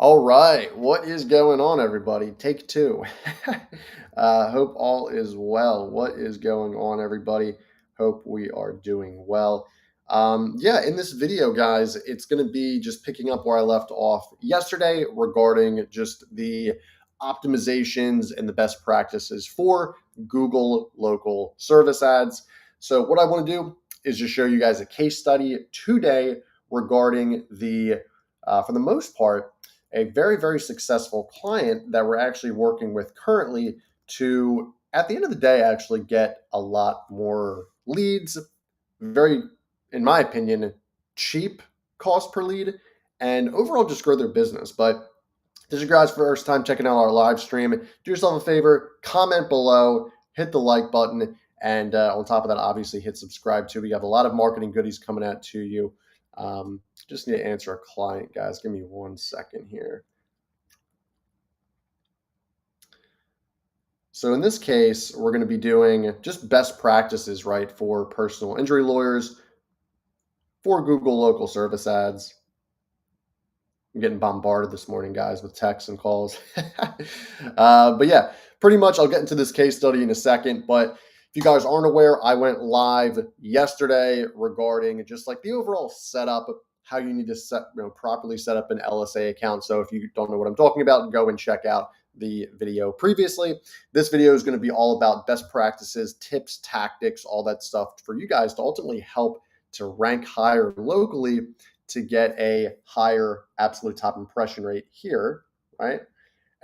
All right, what is going on, everybody? Take two. Hope all is well. What is going on, everybody? Hope we are doing well. Yeah, in this video, guys, it's going to be just picking up where I left off yesterday regarding just the optimizations and the best practices for Google local service ads. So, what I want to do is just show you guys a case study today regarding for the most part, a very, very successful client that we're actually working with currently to, at the end of the day, actually get a lot more leads, very, in my opinion, cheap cost per lead, and overall just grow their business. But if this is your guys' first time checking out our live stream, do yourself a favor, comment below, hit the like button, and on top of that, obviously hit subscribe too. We have a lot of marketing goodies coming out to you. Just need to answer a client, guys. Give me 1 second here. So in this case, we're going to be doing just best practices, right, for personal injury lawyers for Google local service ads. I'm getting bombarded this morning, guys, with texts and calls. But yeah, pretty much I'll get into this case study in a second. But if you guys aren't aware, I went live yesterday regarding just like the overall setup, how you need to properly set up an LSA account. So if you don't know what I'm talking about, go and check out the video previously. This video is going to be all about best practices, tips, tactics, all that stuff for you guys to ultimately help to rank higher locally to get a higher absolute top impression rate here, right?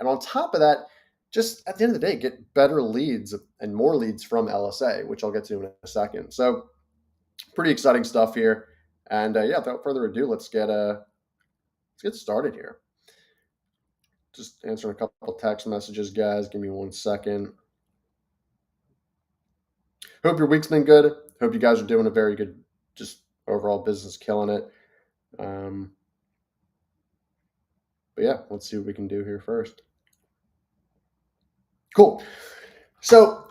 And on top of that, just at the end of the day, get better leads and more leads from LSA, which I'll get to in a second. So pretty exciting stuff here. And yeah, without further ado, let's get started here. Just answering a couple text messages, guys. Give me 1 second. Hope your week's been good. Hope you guys are doing a very good, just overall business, killing it. But yeah, let's see what we can do here first. Cool. So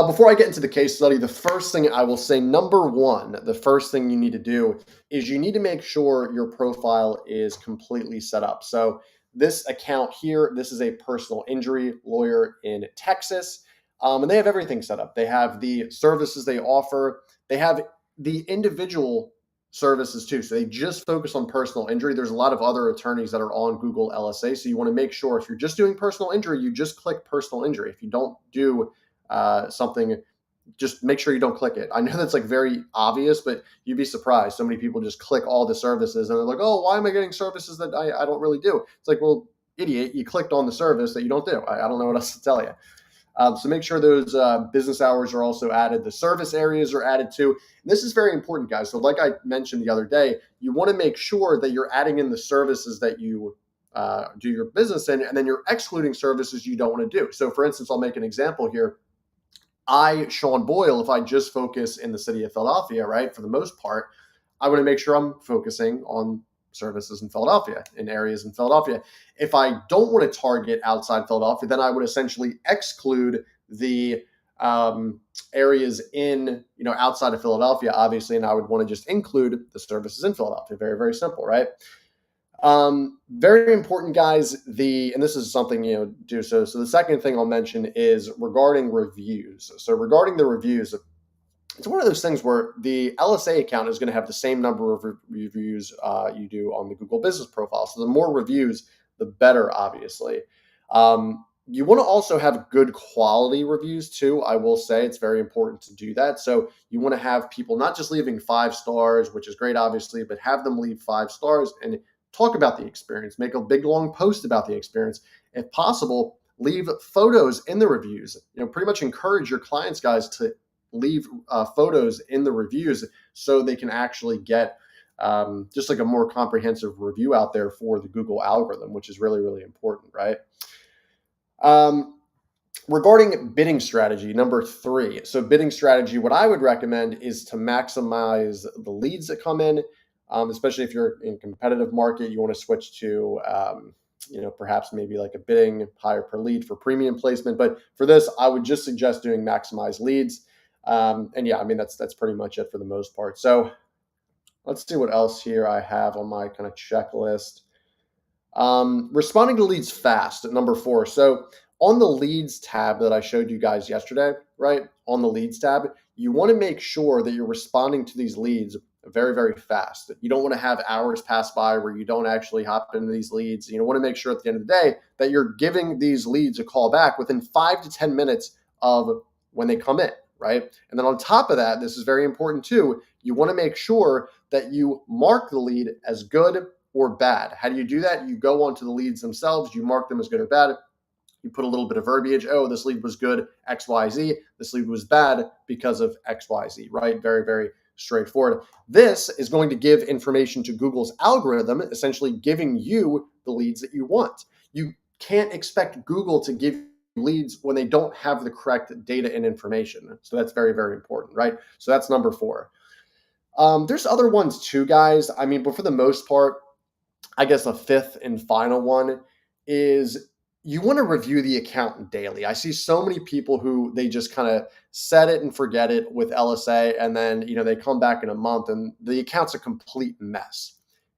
before I get into the case study, the first thing I will say, number one, the first thing you need to do is you need to make sure your profile is completely set up. So this account here, this is a personal injury lawyer in Texas, and they have everything set up. They have the services they offer. They have the individual services too. So they just focus on personal injury. There's a lot of other attorneys that are on Google LSA. So you want to make sure if you're just doing personal injury, you just click personal injury. If you don't do something, just make sure you don't click it. I know that's like very obvious, but you'd be surprised. So many people just click all the services and they're like, oh, why am I getting services that I don't really do? It's like, well, idiot, you clicked on the service that you don't do. I don't know what else to tell you. So make sure those business hours are also added. The service areas are added too. And this is very important, guys. So like I mentioned the other day, you want to make sure that you're adding in the services that you do your business in, and then you're excluding services you don't want to do. So for instance, I'll make an example here. Sean Boyle, if I just focus in the city of Philadelphia, right, for the most part, I want to make sure I'm focusing on services in Philadelphia, in areas in Philadelphia. If I don't want to target outside Philadelphia, then I would essentially exclude the areas in, outside of Philadelphia, obviously, and I would want to just include the services in Philadelphia. Very, very simple, right? Very important, guys. And this is something do so. So the second thing I'll mention is regarding reviews. So regarding the reviews, it's one of those things where the LSA account is going to have the same number of reviews you do on the Google Business Profile. So the more reviews, the better, obviously. You want to also have good quality reviews too. I will say it's very important to do that. So you want to have people not just leaving 5 stars, which is great, obviously, but have them leave 5 stars and talk about the experience. Make a big, long post about the experience. If possible, leave photos in the reviews. Pretty much encourage your clients, guys, to leave photos in the reviews so they can actually get just like a more comprehensive review out there for the Google algorithm, which is really, really important, right? Regarding bidding strategy, number 3. So bidding strategy, what I would recommend is to maximize the leads that come in, especially if you're in a competitive market, you want to switch to, perhaps maybe like a bidding higher per lead for premium placement. But for this, I would just suggest doing maximize leads. And yeah, I mean, that's pretty much it for the most part. So let's see what else here I have on my kind of checklist. Responding to leads fast at number 4. So on the leads tab that I showed you guys yesterday, right? On the leads tab, you want to make sure that you're responding to these leads very, very fast. You don't want to have hours pass by where you don't actually hop into these leads. You want to make sure at the end of the day that you're giving these leads a call back within 5 to 10 minutes of when they come in, right? And then on top of that, this is very important too. You want to make sure that you mark the lead as good or bad. How do you do that? You go onto the leads themselves, you mark them as good or bad. You put a little bit of verbiage. Oh, this lead was good, XYZ. This lead was bad because of XYZ, right? Very, very straightforward. This is going to give information to Google's algorithm, essentially giving you the leads that you want. You can't expect Google to give leads when they don't have the correct data and information. So that's very, very important, right? So that's number 4. There's other ones too, guys. I mean, but for the most part, I guess a fifth and final one is you want to review the account daily. I see so many people who they just kind of set it and forget it with LSA, and then they come back in a month and the account's a complete mess.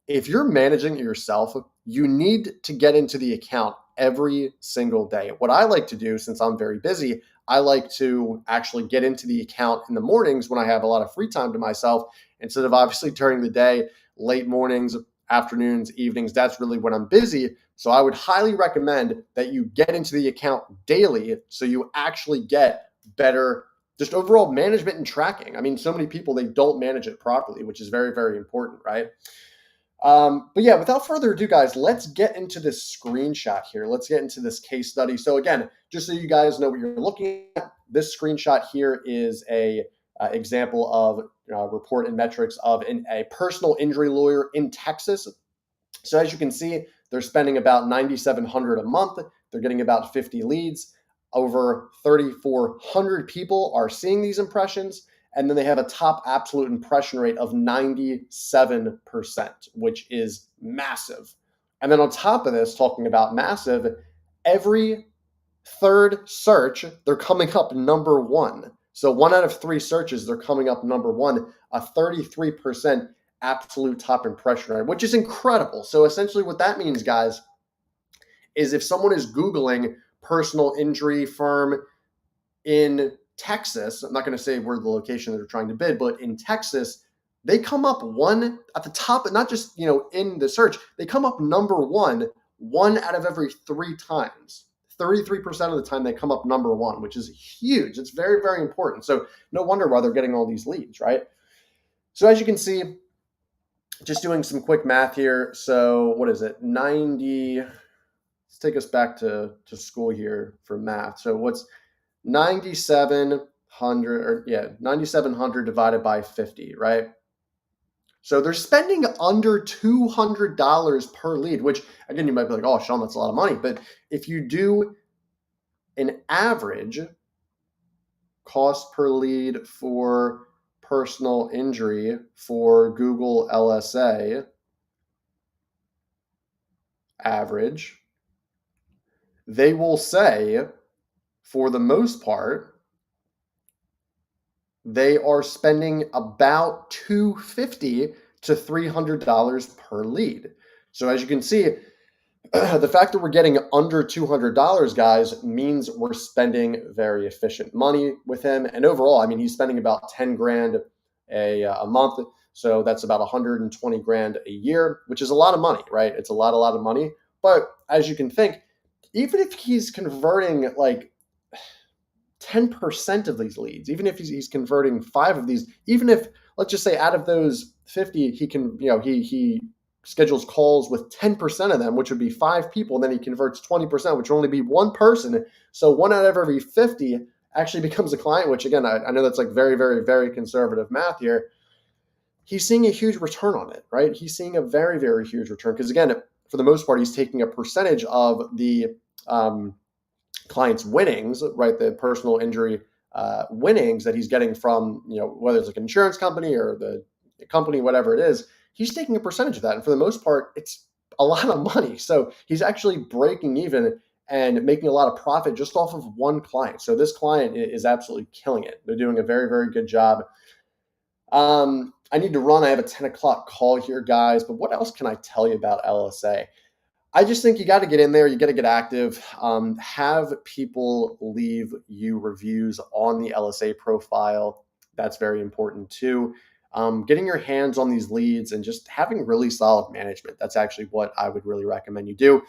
If you're managing it yourself, you need to get into the account every single day. What I like to do, since I'm very busy, I like to actually get into the account in the mornings when I have a lot of free time to myself, instead of obviously during the day, late mornings, afternoons, evenings. That's really when I'm busy. So I would highly recommend that you get into the account daily so you actually get better just overall management and tracking. I mean, so many people, they don't manage it properly, which is very, very important, right? But yeah, without further ado, guys, let's get into this screenshot here. Let's get into this case study. So again, just so you guys know what you're looking at, this screenshot here is a example of report and metrics of a personal injury lawyer in Texas. So as you can see, they're spending about $9,700 a month. They're getting about 50 leads. Over 3,400 people are seeing these impressions. And then they have a top absolute impression rate of 97%, which is massive. And then on top of this, talking about massive, every third search, they're coming up number 1. So 1 out of 3 searches, they're coming up number 1, a 33% absolute top impression rate, which is incredible. So essentially what that means, guys, is if someone is Googling personal injury firm in Texas, I'm not going to say where the location that they're trying to bid, but in Texas, they come up 1 at the top, not just, in the search, they come up number 1 out of every 3 times. 33% of the time they come up number 1, which is huge. It's very, very important. So no wonder why they're getting all these leads, right? So as you can see, just doing some quick math here. So what is it? 90. Let's take us back to school here for math. So what's 9,700 divided by 50, right? So they're spending under $200 per lead, which again, you might be like, oh, Sean, that's a lot of money. But if you do an average cost per lead for personal injury for Google LSA average, they will say, for the most part, they are spending about $250 to $300 per lead. So as you can see, the fact that we're getting under $200, guys, means we're spending very efficient money with him. And overall, I mean, he's spending about 10 grand a month. So that's about 120 grand a year, which is a lot of money, right? It's a lot of money. But as you can think, even if he's converting like 10% of these leads, even if he's converting 5 of these, even if, let's just say out of those 50, he can, he schedules calls with 10% of them, which would be 5 people, and then he converts 20%, which would only be 1 person. So 1 out of every 50 actually becomes a client, which again, I know that's like very, very, very conservative math here. He's seeing a huge return on it, right? He's seeing a very, very huge return because again, for the most part, he's taking a percentage of the client's winnings, right? The personal injury winnings that he's getting from, whether it's like an insurance company or the company, whatever it is, he's taking a percentage of that. And for the most part, it's a lot of money. So he's actually breaking even and making a lot of profit just off of 1 client. So this client is absolutely killing it. They're doing a very, very good job. I need to run. I have a 10 o'clock call here, guys. But what else can I tell you about LSA? I just think you got to get in there. You got to get active. Have people leave you reviews on the LSA profile. That's very important too. Getting your hands on these leads and just having really solid management. That's actually what I would really recommend you do.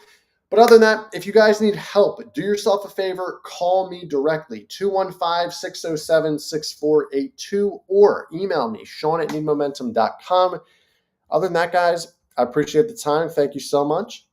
But other than that, if you guys need help, do yourself a favor, call me directly, 215-607-6482, or email me, Sean@needmomentum.com. Other than that, guys, I appreciate the time. Thank you so much.